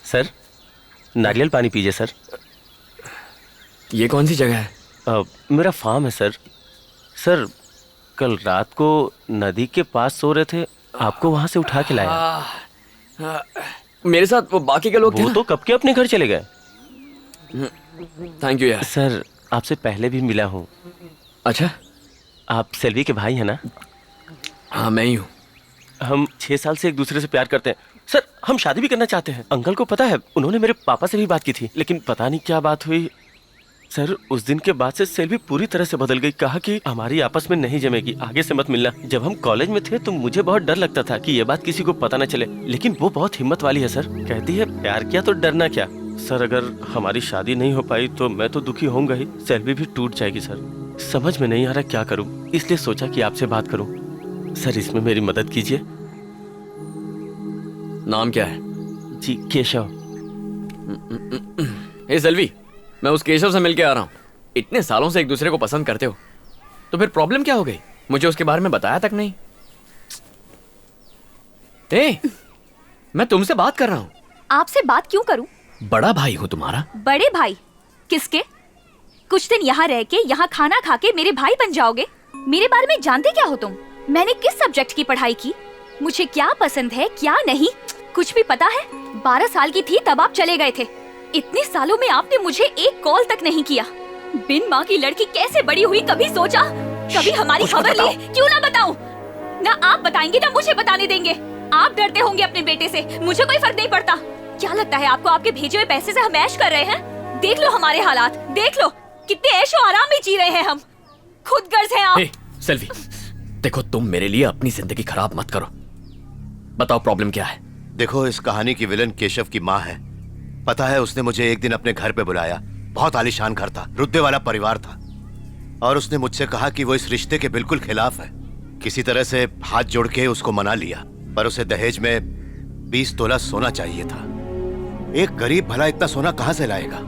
Sir नारियल पानी पीजिए सर। ये कौन सी जगह है? मेरा फार्म है सर। सर कल रात को नदी के पास सो रहे थे, आपको वहां से उठा के लाया। मेरे साथ वो बाकी के लोग थे वो ना? तो कब के अपने घर चले गए। थैंक यू यार। सर आपसे पहले भी मिला हूँ। अच्छा, आप सेल्वी के भाई हैं ना? हाँ मैं ही हूँ। हम 6 साल से एक दूसरे से प्यार करते हैं सर। हम शादी भी करना चाहते हैं। अंकल को पता है, उन्होंने मेरे पापा से भी बात की थी, लेकिन पता नहीं क्या बात हुई सर। उस दिन के बाद से सेल्वी पूरी तरह से बदल गई। कहा कि हमारी आपस में नहीं जमेगी, आगे से मत मिलना। जब हम कॉलेज में थे तो मुझे बहुत डर लगता था कि ये बात किसी को पता न चले, लेकिन वो बहुत हिम्मत वाली है सर। कहती है प्यार किया तो डरना क्या। सर अगर हमारी शादी नहीं हो पाई तो मैं तो दुखी होऊंगा ही, सेल्वी भी टूट जाएगी सर। समझ में नहीं आ रहा क्या करूं, इसलिए सोचा कि आपसे बात करूं। सर इसमें मेरी मदद कीजिए। नाम क्या है? जी केशव। हे सेल्वी, मैं उस केशव से मिलके आ रहा हूँ। इतने सालों से एक दूसरे को पसंद करते हो तो फिर प्रॉब्लम क्या हो गई? मुझे उसके बारे में बताया तक नहीं। मैं तुमसे बात कर रहा हूँ। आपसे बात क्यों करूं? बड़ा भाई हूँ तुम्हारा। बड़े भाई किसके? कुछ दिन यहाँ रह के, यहाँ खाना खा के मेरे भाई बन जाओगे? मेरे बारे में जानते क्या हो तुम? मैंने किस सब्जेक्ट की पढ़ाई की, मुझे क्या पसंद है क्या नहीं, कुछ भी पता है? 12 साल की थी तब आप चले गए थे। इतने सालों में आपने मुझे एक कॉल तक नहीं किया। बिन माँ की लड़की कैसे बड़ी हुई, कभी सोचा? कभी हमारी खबर ली? क्यों ना बताऊं? ना आप बताएंगे ना मुझे बताने देंगे। आप डरते होंगे अपने बेटे से, मुझे कोई फर्क नहीं पड़ता। क्या लगता है आपको आपके भेजे हुए पैसे से हम ऐश कर रहे हैं? देख लो हमारे हालात, देख लो कितने ऐशो आराम में जी रहे हैं हम। खुद गर्ज हैं आप। सेल्वी, देखो तुम मेरे लिए अपनी जिंदगी खराब मत करो। बताओ प्रॉब्लम क्या है? देखो इस कहानी की विलन केशव की माँ है। पता है उसने मुझे एक दिन अपने घर पे बुलाया। बहुत आलीशान घर था, रुतबे वाला परिवार था, और उसने मुझसे कहा कि वो इस रिश्ते के बिल्कुल खिलाफ है। किसी तरह से हाथ जोड़ के उसको मना लिया, पर उसे दहेज में 20 तोला सोना चाहिए था। एक गरीब भला इतना सोना कहां से लाएगा?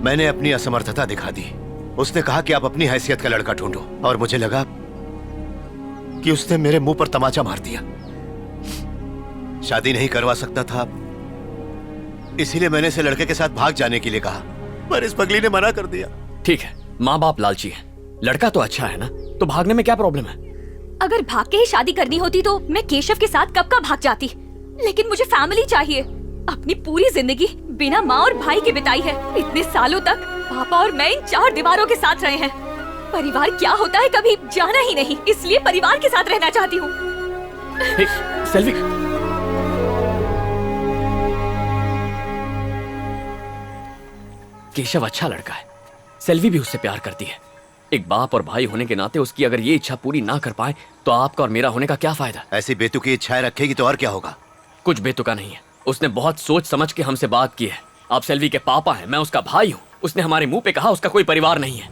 मैंने अपनी असमर्थता दिखा दी। उसने कहा कि आप अपनी हैसियत का लड़का ढूंढो, और मुझे लगा कि उसने मेरे मुंह पर तमाचा मार दिया। शादी नहीं करवा सकता था, इसीलिए मैंने इसे लड़के के साथ भाग जाने के लिए कहा, पर इस पगली ने मना कर दिया। ठीक है, माँ बाप लालची है, लड़का तो अच्छा है ना, तो भागने में क्या प्रॉब्लम है? अगर भाग के ही शादी करनी होती तो मैं केशव के साथ कब का भाग जाती, लेकिन मुझे फैमिली चाहिए। अपनी पूरी जिंदगी बिना माँ और भाई के बिताई है। इतने सालों तक पापा और मैं इन 4 दीवारों के साथ रहे हैं। परिवार क्या होता है कभी जाना ही नहीं, इसलिए परिवार के साथ रहना चाहती हूँ। सेल्वी, केशव अच्छा लड़का है, सेल्वी भी उससे प्यार करती है। एक बाप और भाई होने के नाते उसकी अगर ये इच्छा पूरी ना कर पाए तो आपका और मेरा होने का क्या फायदा? ऐसी बेतुकी इच्छाएं रखेगी तो और क्या होगा? कुछ बेतुका नहीं है, उसने बहुत सोच समझ के हमसे बात की है। आप सेल्वी के पापा हैं, मैं उसका भाई हूँ। उसने हमारे मुंह पे कहा उसका कोई परिवार नहीं है।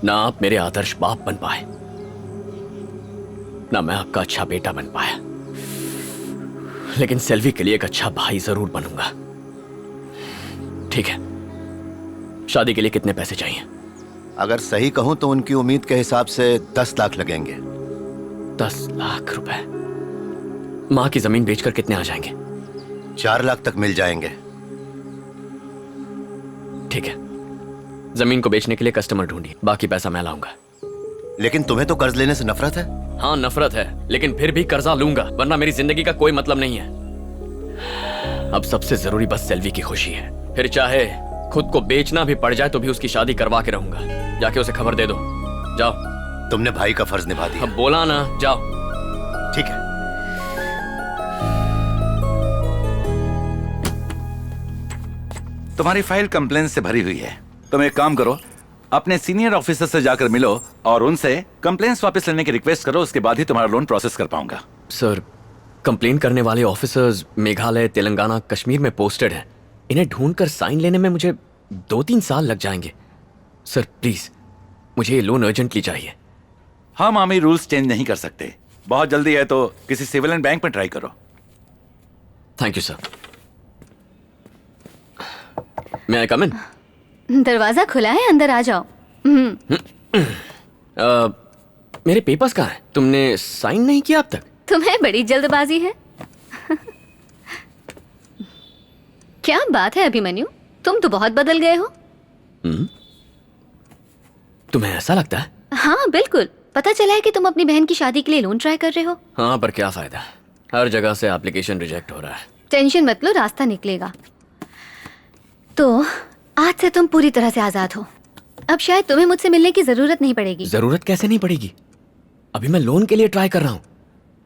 ना आप मेरे आदर्श बाप बन पाए, ना मैं आपका अच्छा बेटा बन पाया, लेकिन सेल्वी के लिए एक अच्छा भाई जरूर बनूंगा। ठीक है, शादी के लिए कितने पैसे चाहिए? अगर सही कहूं तो उनकी उम्मीद के हिसाब से 10 लाख लगेंगे। 10 लाख रुपए? माँ की जमीन बेचकर कितने आ जाएंगे? 4 लाख तक मिल जाएंगे। ठीक है, जमीन को बेचने के लिए कस्टमर ढूंढिए, बाकी पैसा मैं लाऊंगा। लेकिन तुम्हें तो कर्ज लेने से नफरत है। हाँ नफरत है, लेकिन फिर भी कर्जा लूंगा, वरना मेरी जिंदगी का कोई मतलब नहीं है। अब सबसे जरूरी बस सेल्वी की खुशी है। फिर चाहे खुद को बेचना भी पड़ जाए तो भी उसकी शादी करवा के रहूंगा। जाके उसे खबर दे दो। जाओ। तुमने भाई का फर्ज निभा दिया। अब बोला ना, जाओ। ठीक है। तुम्हारी फाइल कंप्लेन से भरी हुई है। तुम एक काम करो, अपने सीनियर ऑफिसर से जाकर मिलो और उनसे कंप्लेंट्स वापस लेने की रिक्वेस्ट करो। उसके बाद ही तुम्हारा लोन प्रोसेस कर पाऊंगा। सर, कंप्लेन करने वाले ऑफिसर्स मेघालय, तेलंगाना, कश्मीर में पोस्टेड हैं। इन्हें ढूंढकर साइन लेने में मुझे 2-3 साल लग जाएंगे। सर प्लीज, मुझे ये लोन अर्जेंटली चाहिए। हम आर्मी रूल्स चेंज नहीं कर सकते। बहुत जल्दी है तो किसी सिविलियन बैंक में ट्राई करो। Thank you sir. मैं आई कम इन? दरवाजा खुला है, अंदर आ जाओ। मेरे पेपर्स कहाँ हैं? तुमने साइन नहीं किया अब तक? तुम्हें बड़ी जल्दबाजी है। क्या बात है अभिमन्यु, तुम तो बहुत बदल गए हो। तुम्हें ऐसा लगता है? हाँ बिल्कुल, पता चला है कि तुम अपनी बहन की शादी के लिए लोन ट्राई कर रहे हो। हाँ, पर क्या फायदा, हर जगह से एप्लीकेशन रिजेक्ट हो रहा है। टेंशन मत लो, रास्ता निकलेगा। तो आज से तुम पूरी तरह से आजाद हो। अब शायद तुम्हें मुझसे मिलने की जरूरत नहीं पड़ेगी। जरूरत कैसे नहीं पड़ेगी? अभी मैं लोन के लिए ट्राई कर रहा हूँ।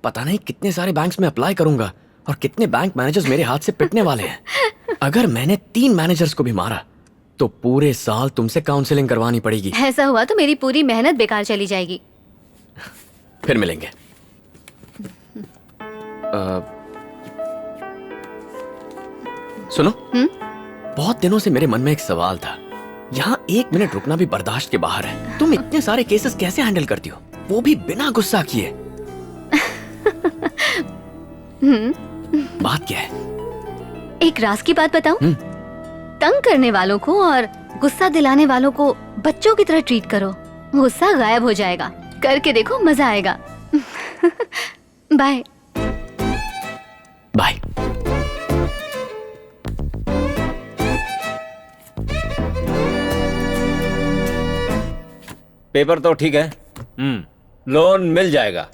पता नहीं कितने सारे बैंक्स में अप्लाई करूंगा और कितने बैंक मैनेजर्स मेरे हाथ से पिटने वाले हैं। अगर मैंने 3 मैनेजर्स को भी मारा तो पूरे साल तुमसे काउंसलिंग करवानी पड़ेगी। ऐसा हुआ तो मेरी पूरी मेहनत बेकार चली जाएगी। फिर मिलेंगे। सुनो, बहुत दिनों से मेरे मन में एक सवाल था। यहाँ 1 मिनट रुकना भी बर्दाश्त के बाहर है। तुम इतने सारे केसेस कैसे हैंडल करती हो, वो भी बिना गुस्सा किए? बात क्या है? एक राज की बात बताऊं? तंग करने वालों को और गुस्सा दिलाने वालों को बच्चों की तरह ट्रीट करो, गुस्सा गायब हो जाएगा। करके देखो, मजा आएगा। Bye bye. पेपर तो ठीक है, लोन मिल जाएगा,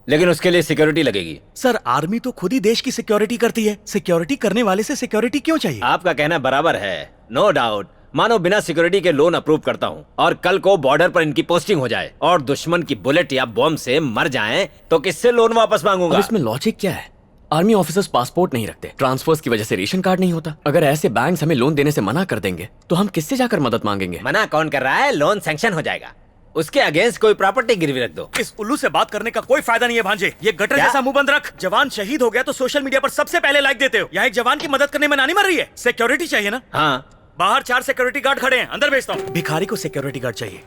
लेकिन उसके लिए सिक्योरिटी लगेगी। सर, आर्मी तो खुद ही देश की सिक्योरिटी करती है, सिक्योरिटी करने वाले से सिक्योरिटी क्यों चाहिए? आपका कहना बराबर है, नो डाउट। मानो बिना सिक्योरिटी के लोन अप्रूव करता हूँ और कल को बॉर्डर पर इनकी पोस्टिंग हो जाए और दुश्मन की बुलेट या बॉम्ब से मर जाएं, तो किससे लोन वापस मांगूंगा? अब इसमें लॉजिक क्या है? आर्मी ऑफिसर्स पासपोर्ट नहीं रखते, ट्रांसफर्स की वजह से रेशन कार्ड नहीं होता। अगर ऐसे बैंक्स हमें लोन देने से मना कर देंगे तो हम किससे जाकर मदद मांगेंगे? मना कौन कर रहा है? लोन सैंक्शन हो जाएगा, उसके अगेंस्ट कोई प्रॉपर्टी गिरवी रख दो। इस उल्लू से बात करने का कोई फायदा नहीं है भांजे। ये गटर क्या? जैसा मुंह बंद रख। जवान शहीद हो गया तो सोशल मीडिया पर सबसे पहले लाइक देते हो। यहाँ एक जवान की मदद करने में नानी मर रही है। सिक्योरिटी चाहिए ना? हाँ, बाहर 4 सिक्योरिटी गार्ड खड़े हैं, अंदर भेजता हूँ। भिखारी को सिक्योरिटी गार्ड चाहिए।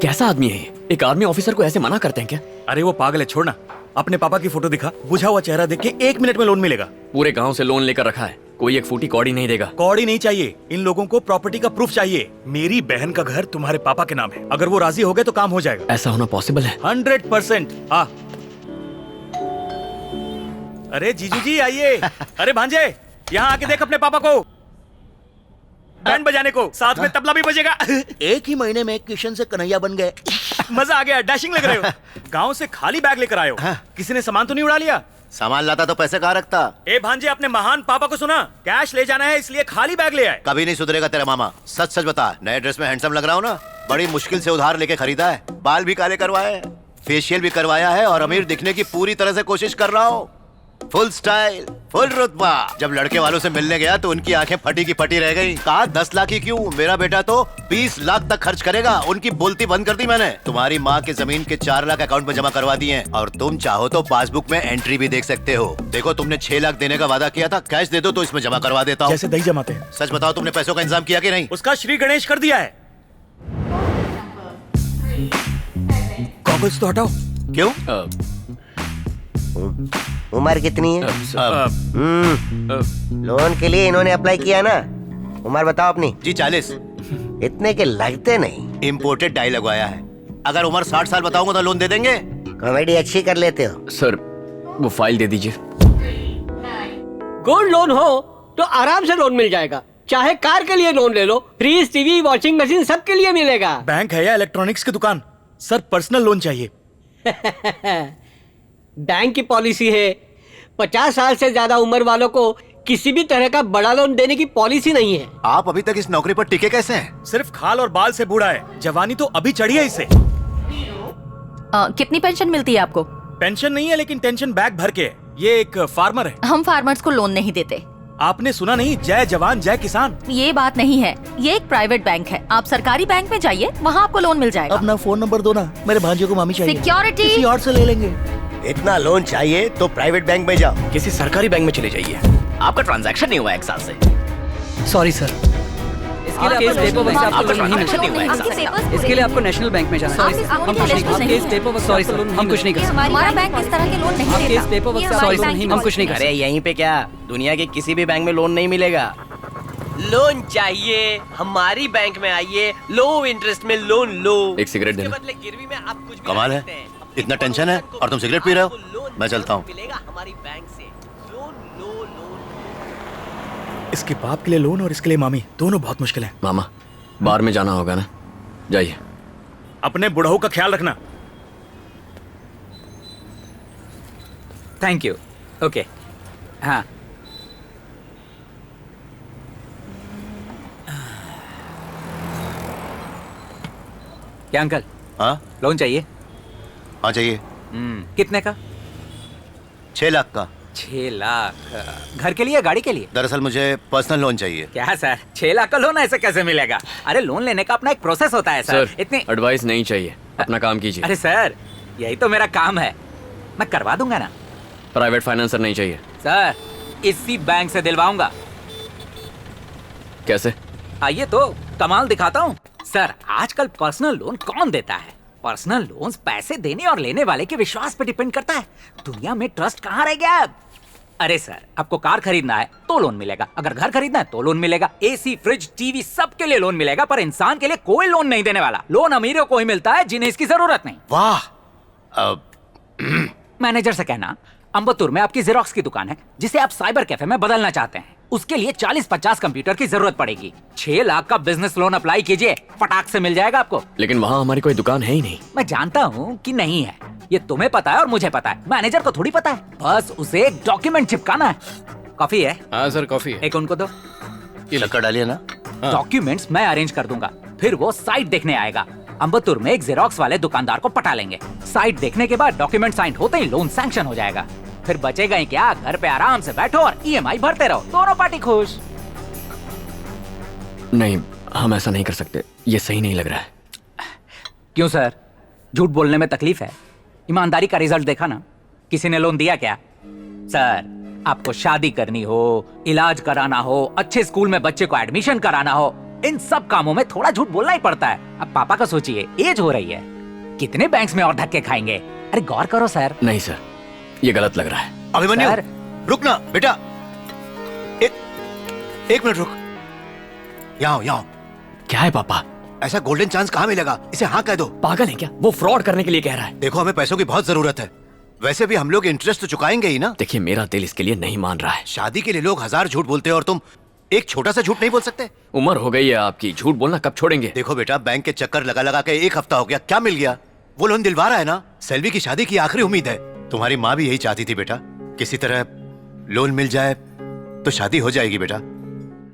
कैसा आदमी है ये? एक आर्मी ऑफिसर को ऐसे मना करते हैं क्या? अरे वो पागल है, छोड़ना। अपने पापा की फोटो दिखा, बुझा हुआ चेहरा देख के 1 मिनट में लोन मिलेगा। पूरे गांव से लोन लेकर रखा है, कोई एक फूटी कौड़ी नहीं देगा। कौड़ी नहीं चाहिए, इन लोगों को प्रॉपर्टी का प्रूफ चाहिए। मेरी बहन का घर तुम्हारे पापा के नाम है, अगर वो राजी हो गए तो काम हो जाएगा। ऐसा होना पॉसिबल है? 100%। अरे जीजू जी आइए। अरे भांजे, यहाँ आके देख अपने पापा को, बैंड बजाने को, साथ में तबला भी बजेगा। एक ही महीने में किशन से कन्हैया बन गए। मजा आ गया, डैशिंग लग रहे हो। गांव से खाली बैग लेकर आए हो, किसी ने सामान तो नहीं उड़ा लिया? सामान लाता तो पैसे कहाँ रखता? ए भांजे, अपने महान पापा को सुना, कैश ले जाना है इसलिए खाली बैग ले आए। कभी नहीं सुधरेगा तेरा मामा। सच सच बता, नए ड्रेस में हैंडसम लग रहा हूँ ना? बड़ी मुश्किल से उधार लेके खरीदा है, बाल भी काले करवाए हैं, फेशियल भी करवाया है और अमीर दिखने की पूरी तरह से कोशिश कर रहा हूँ। फुल स्टाइल, फुल रुतबा। जब लड़के वालों से मिलने गया तो उनकी आंखें फटी की फटी रह गई। कहा 10 लाख ही क्यों, मेरा बेटा तो 20 लाख तक खर्च करेगा। उनकी बोलती बंद कर दी मैंने। तुम्हारी माँ के जमीन के 4 लाख अकाउंट में जमा करवा दिए हैं और तुम चाहो तो पासबुक में एंट्री भी देख सकते हो। देखो, तुमने 6 लाख देने का वादा किया था, कैश दे दो तो इसमें जमा करवा देता हूँ। जैसे दही जमाते हैं। सच बताओ, तुमने पैसों का इंतजाम किया कि नहीं? उसका श्री गणेश कर दिया है। गॉगल्स तो हटाओ। क्यों? उम्र कितनी है? लोन के लिए इन्होंने अप्लाई किया ना? उम्र बताओ अपनी। जी 40। इतने के लगते नहीं। इम्पोर्टेड डाई लगवाया है। अगर उम्र 60 साल बताऊंगा तो लोन दे देंगे? कॉमेडी अच्छी कर लेते हो। सर, वो फाइल दे दीजिए। गोल्ड लोन हो तो आराम से लोन मिल जाएगा। चाहे कार के लिए लोन ले लो, फ्रिज, टीवी, वॉशिंग मशीन सब के लिए मिलेगा। बैंक है या इलेक्ट्रॉनिक्स की दुकान? सर, पर्सनल लोन चाहिए। बैंक की पॉलिसी है, 50 साल से ज्यादा उम्र वालों को किसी भी तरह का बड़ा लोन देने की पॉलिसी नहीं है। आप अभी तक इस नौकरी पर टिके कैसे हैं? सिर्फ खाल और बाल से बूढ़ा है, जवानी तो अभी चढ़ी है इसे। कितनी पेंशन मिलती है आपको? पेंशन नहीं है, लेकिन टेंशन बैग भर के है। ये एक फार्मर है। हम फार्मर्स को लोन नहीं देते। आपने सुना नहीं, जय जवान जय किसान। ये बात नहीं है, ये एक प्राइवेट बैंक है। आप सरकारी बैंक में जाइए, वहाँ आपको लोन मिल जाएगा। अपना फोन नंबर दो ना, मेरे भांजे को मामी चाहिए। सिक्योरिटी किसी और से ले लेंगे। इतना लोन चाहिए तो प्राइवेट बैंक में जाओ। किसी सरकारी बैंक में चले जाइए, आपका ट्रांजैक्शन नहीं हुआ 1 साल से। सॉरी सर, इसके लिए आपको नेशनल बैंक में जाना है। हम कुछ नहीं कर सकते। हमारा बैंक इस तरह के लोन नहीं देता। हम कुछ नहीं कर अरे यहीं पे क्या, दुनिया के किसी भी बैंक में लोन नहीं मिलेगा। लोन चाहिए, हमारी बैंक में आइए, लो इंटरेस्ट में लोन लो। एक सिगरेट देना। बदले गिरवी में आप कुछ भी कमाल है, इतना टेंशन है और तुम सिगरेट पी रहे हो? मैं चलता हूँ। मिलेगा हमारी बैंक से लोन लो। इसके बाप के लिए लोन और इसके लिए मामी दोनों बहुत मुश्किल है। मामा बार में जाना होगा ना, जाइए। अपने बुढ़ऊ का ख्याल रखना। Thank you. ओके हाँ क्या अंकल हाँ लोन चाहिए? हाँ चाहिए। कितने का? 6 लाख का। 6 लाख घर के लिए गाड़ी के लिए? दरअसल मुझे पर्सनल लोन चाहिए। क्या सर 6 लाख का लोन ऐसे कैसे मिलेगा? अरे लोन लेने का अपना एक प्रोसेस होता है सर। इतनी एडवाइस नहीं चाहिए, अपना काम कीजिए। अरे सर यही तो मेरा काम है, मैं करवा दूंगा ना। प्राइवेट फाइनेंसर नहीं चाहिए सर इसी बैंक से दिलवाऊंगा। कैसे? आइए तो कमाल दिखाता हूँ। सर आजकल पर्सनल लोन कौन देता है? पर्सनल लोन्स पैसे देने और लेने वाले के विश्वास पे डिपेंड करता है। दुनिया में ट्रस्ट कहाँ रह गया अब? अरे सर आपको कार खरीदना है तो लोन मिलेगा, अगर घर खरीदना है तो लोन मिलेगा, एसी फ्रिज टीवी सबके लिए लोन मिलेगा, पर इंसान के लिए कोई लोन नहीं देने वाला। लोन अमीरों को ही मिलता है जिन्हें इसकी जरूरत नहीं। वाह। मैनेजर से कहना अम्बत्तूर में आपकी जेरोक्स की दुकान है जिसे आप साइबर कैफे में बदलना चाहते हैं, उसके लिए 40-50 कंप्यूटर की जरूरत पड़ेगी। 6 लाख का बिजनेस लोन अप्लाई कीजिए, फटाक से मिल जाएगा आपको। लेकिन वहाँ हमारी कोई दुकान है ही नहीं। मैं जानता हूँ कि नहीं है, ये तुम्हें पता है और मुझे पता है, मैनेजर को थोड़ी पता है। बस उसे एक डॉक्यूमेंट चिपकाना है। कॉफी है? हाँ सर कॉफी है। एक उनको दो। शक्कर डालिए ना। डॉक्यूमेंट्स मैं अरेंज कर दूंगा, फिर वो साइट देखने आएगा। अम्बत्तूर में एक जेरोक्स वाले दुकानदार को पटा लेंगे। साइट देखने के बाद डॉक्यूमेंट साइन होते ही लोन सैंक्शन हो जाएगा। फिर बचेगा ही क्या, घर पे आराम से बैठो और ईएमआई भरते रहो, दोनों पार्टी खुश। नहीं हम ऐसा नहीं कर सकते, ये सही नहीं लग रहा है। क्यों सर, झूठ बोलने में तकलीफ है? ईमानदारी का रिजल्ट देखा ना, किसी ने लोन दिया क्या? सर आपको शादी करनी हो, इलाज कराना हो, अच्छे स्कूल में बच्चे को एडमिशन कराना हो, इन सब कामों में थोड़ा झूठ बोलना ही पड़ता है। अब पापा का सोचिए, एज हो रही है, कितने बैंक्स में और धक्के खाएंगे? अरे गौर करो सर। नहीं सर ये गलत लग रहा है। अभिमन्यु रुक ना बेटा, एक मिनट रुक। यहाँ क्या है पापा? ऐसा गोल्डन चांस कहाँ मिलेगा? इसे हाँ कह दो। पागल है क्या? वो फ्रॉड करने के लिए कह रहा है। देखो हमें पैसों की बहुत जरूरत है, वैसे भी हम लोग इंटरेस्ट तो चुकाएंगे ही ना। देखिए मेरा दिल इसके लिए नहीं मान रहा है। शादी के लिए लोग 1000 झूठ बोलते हैं और तुम एक छोटा सा झूठ नहीं बोल सकते? उम्र हो गई है आपकी, झूठ बोलना कब छोड़ेंगे? देखो बेटा बैंक के चक्कर लगा लगा के 1 हफ्ता हो गया, क्या मिल गया? वो लोन दिलवा रहा है ना। सेल्वी की शादी की आखिरी उम्मीद है। तुम्हारी माँ भी यही चाहती थी बेटा, किसी तरह लोन मिल जाए तो शादी हो जाएगी बेटा।